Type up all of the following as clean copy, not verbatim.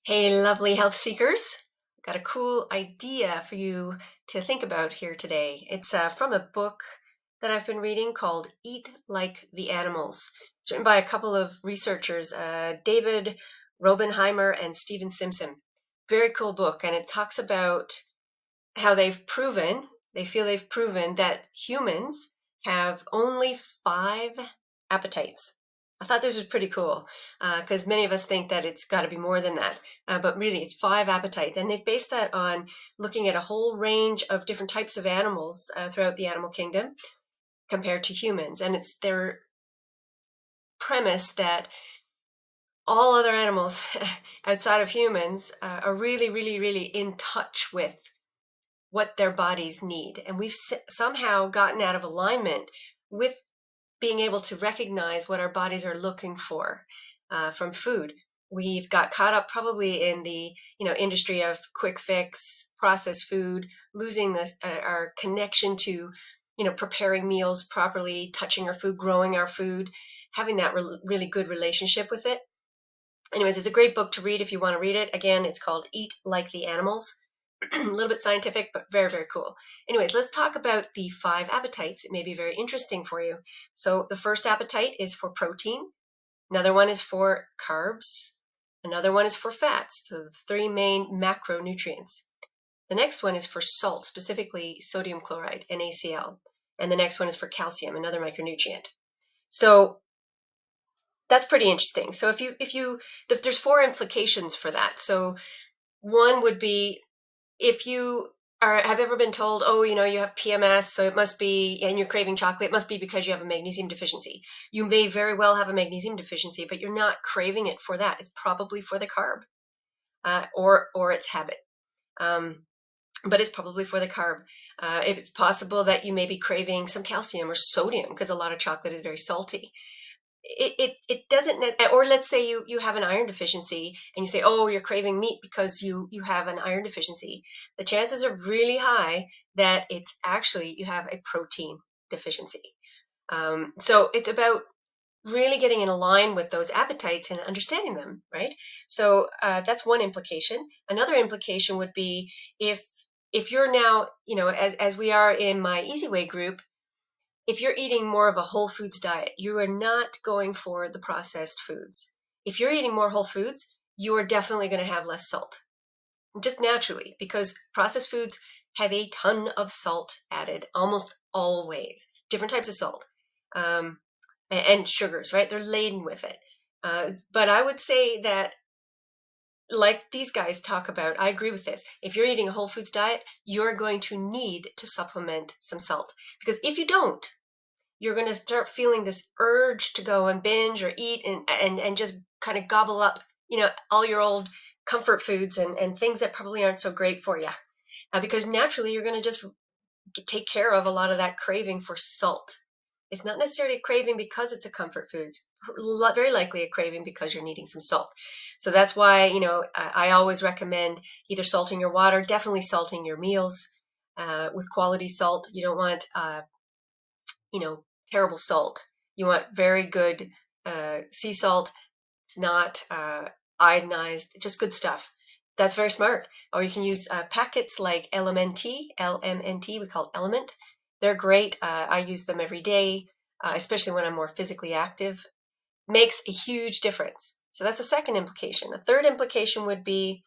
Hey, lovely health seekers. I've got a cool idea for you to think about here today. It's from a book that I've been reading called Eat Like the Animals. It's written by a couple of researchers, David Robenheimer and Stephen Simpson. Very cool book, and it talks about how they feel they've proven that humans have only five appetites. I thought this was pretty cool because many of us think that it's got to be more than that, but really it's five appetites. And they've based that on looking at a whole range of different types of animals throughout the animal kingdom compared to humans. And it's their premise that all other animals outside of humans are really, really, really in touch with what their bodies need. And we've somehow gotten out of alignment with being able to recognize what our bodies are looking for from food. We've got caught up probably in the industry of quick fix, processed food, losing our connection to preparing meals properly, touching our food, growing our food, having that really good relationship with it. Anyways, it's a great book to read if you want to read it. Again, it's called Eat Like the Animals. A little bit scientific, but very, very cool. Anyways, let's talk about the five appetites. It may be very interesting for you. So the first appetite is for protein. Another one is for carbs. Another one is for fats. So the three main macronutrients. The next one is for salt, specifically sodium chloride, NaCl. And the next one is for calcium, another micronutrient. So that's pretty interesting. So if there's four implications for that. So one would be, if you have ever been told, oh, you have PMS, so it must be, and you're craving chocolate, it must be because you have a magnesium deficiency. You may very well have a magnesium deficiency, but you're not craving it for that. It's probably for the carb or its habit. But it's probably for the carb. It's possible that you may be craving some calcium or sodium because a lot of chocolate is very salty. It doesn't, or let's say you have an iron deficiency and you say, oh, you're craving meat because you have an iron deficiency. The chances are really high that it's actually you have a protein deficiency. So it's about really getting in line with those appetites and understanding them, right? So that's one implication. Another implication would be if you're now, as we are in my Easy Way group, if you're eating more of a whole foods diet, you are not going for the processed foods. If you're eating more whole foods, you are definitely going to have less salt, just naturally, because processed foods have a ton of salt added, almost always. Different types of salt and sugars, right? They're laden with it. But I would say that, like these guys talk about, I agree with this. If you're eating a whole foods diet, you're going to need to supplement some salt. Because if you don't, you're going to start feeling this urge to go and binge or eat and just kind of gobble up, all your old comfort foods and things that probably aren't so great for you. Because naturally, you're going to just take care of a lot of that craving for salt. It's not necessarily a craving because it's a comfort food. It's very likely a craving because you're needing some salt. So that's why, I always recommend either salting your water, definitely salting your meals with quality salt. You don't want, terrible salt. You want very good sea salt. It's not iodinized, just good stuff. That's very smart. Or you can use packets like LMNT, we call it Element. They're great. I use them every day, especially when I'm more physically active. Makes a huge difference. So that's the second implication. A third implication would be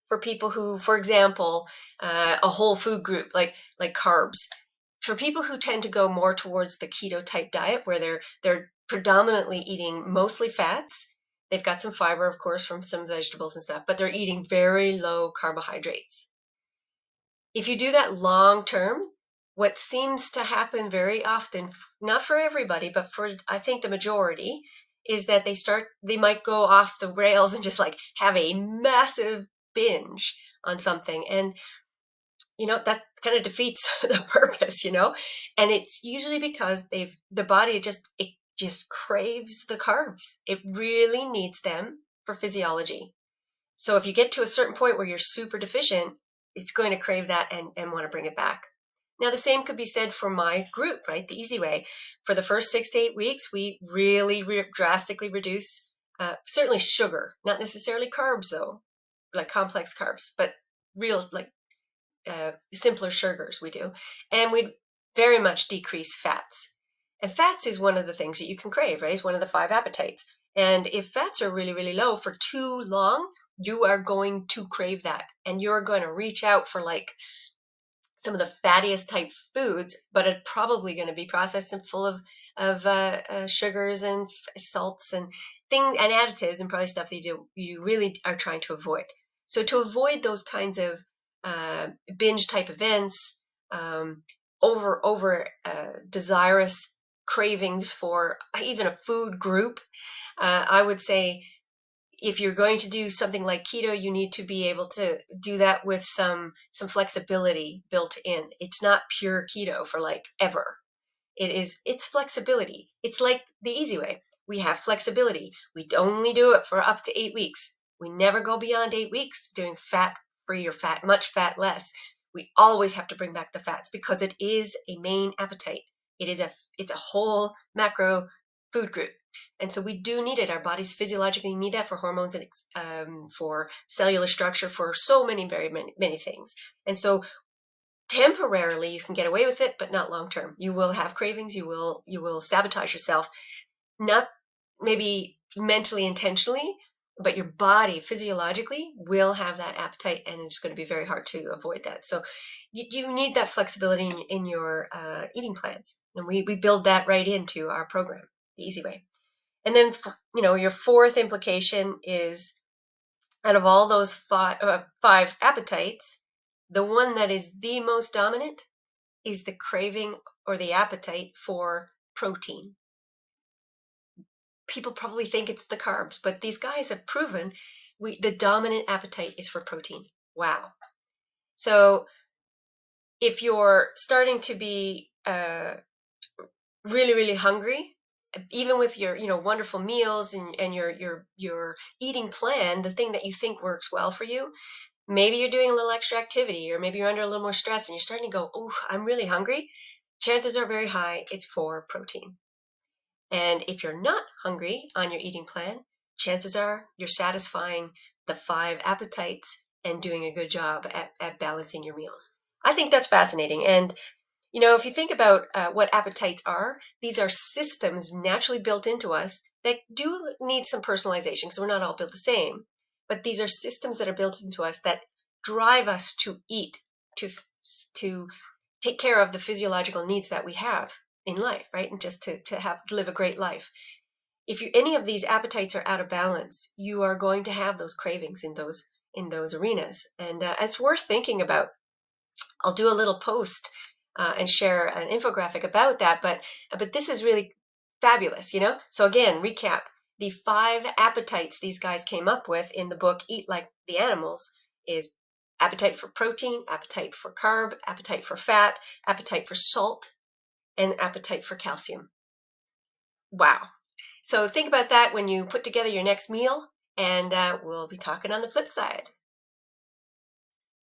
for people who, for example, a whole food group like carbs. For people who tend to go more towards the keto type diet, where they're predominantly eating mostly fats, they've got some fiber, of course, from some vegetables and stuff, but they're eating very low carbohydrates. If you do that long term, what seems to happen very often, not for everybody, but for, I think, the majority, is that they might go off the rails and just like have a massive binge on something. And that kind of defeats the purpose, and it's usually because the body just craves the carbs. It really needs them for physiology. So if you get to a certain point where you're super deficient, it's going to crave that and want to bring it back. Now, the same could be said for my group, right? The Easy Way. For the first 6 to 8 weeks, we really drastically reduce Certainly sugar, not necessarily carbs though, like complex carbs, but real like simpler sugars we do. And we very much decrease fats. And fats is one of the things that you can crave, right? It's one of the 5 appetites. And if fats are really, really low for too long, you are going to crave that. And you're going to reach out for like some of the fattiest type foods, but it's probably going to be processed and full of sugars and salts and things and additives and probably stuff that you really are trying to avoid. So to avoid those kinds of binge type events, over desirous cravings for even a food group, I would say if you're going to do something like keto, you need to be able to do that with some flexibility built in. It's not pure keto for like ever. It's flexibility. It's like the easy way. We have flexibility. We only do it for up to 8 weeks. We never go beyond 8 weeks doing fat free or much fat less. We always have to bring back the fats because it is a main appetite. It's a whole macro food group. And so we do need it. Our bodies physiologically need that for hormones and for cellular structure, for so very many things. And so temporarily you can get away with it, but not long term. You will have cravings. You will sabotage yourself, not maybe mentally intentionally, but your body physiologically will have that appetite, and it's going to be very hard to avoid that. So you need that flexibility in your eating plans, and we build that right into our program, the easy way. And then, your fourth implication is out of all those 5 appetites, the one that is the most dominant is the craving or the appetite for protein. People probably think it's the carbs, but these guys have proven the dominant appetite is for protein. Wow. So if you're starting to be really, really hungry, even with your wonderful meals and your eating plan, the thing that you think works well for you, maybe you're doing a little extra activity, or maybe you're under a little more stress and you're starting to go, oh, I'm really hungry. Chances are very high it's for protein. And if you're not hungry on your eating plan, chances are you're satisfying the 5 appetites and doing a good job at balancing your meals. I think that's fascinating. And if you think about what appetites are, these are systems naturally built into us that do need some personalization because we're not all built the same. But these are systems that are built into us that drive us to eat, to take care of the physiological needs that we have in life, right? And just to live a great life. If any of these appetites are out of balance, you are going to have those cravings in those arenas, and it's worth thinking about. I'll do a little post and share an infographic about that. But this is really fabulous, So again, recap: the 5 appetites these guys came up with in the book Eat Like the Animals is appetite for protein, appetite for carb, appetite for fat, appetite for salt, and appetite for calcium. Wow. So think about that when you put together your next meal, and we'll be talking on the flip side.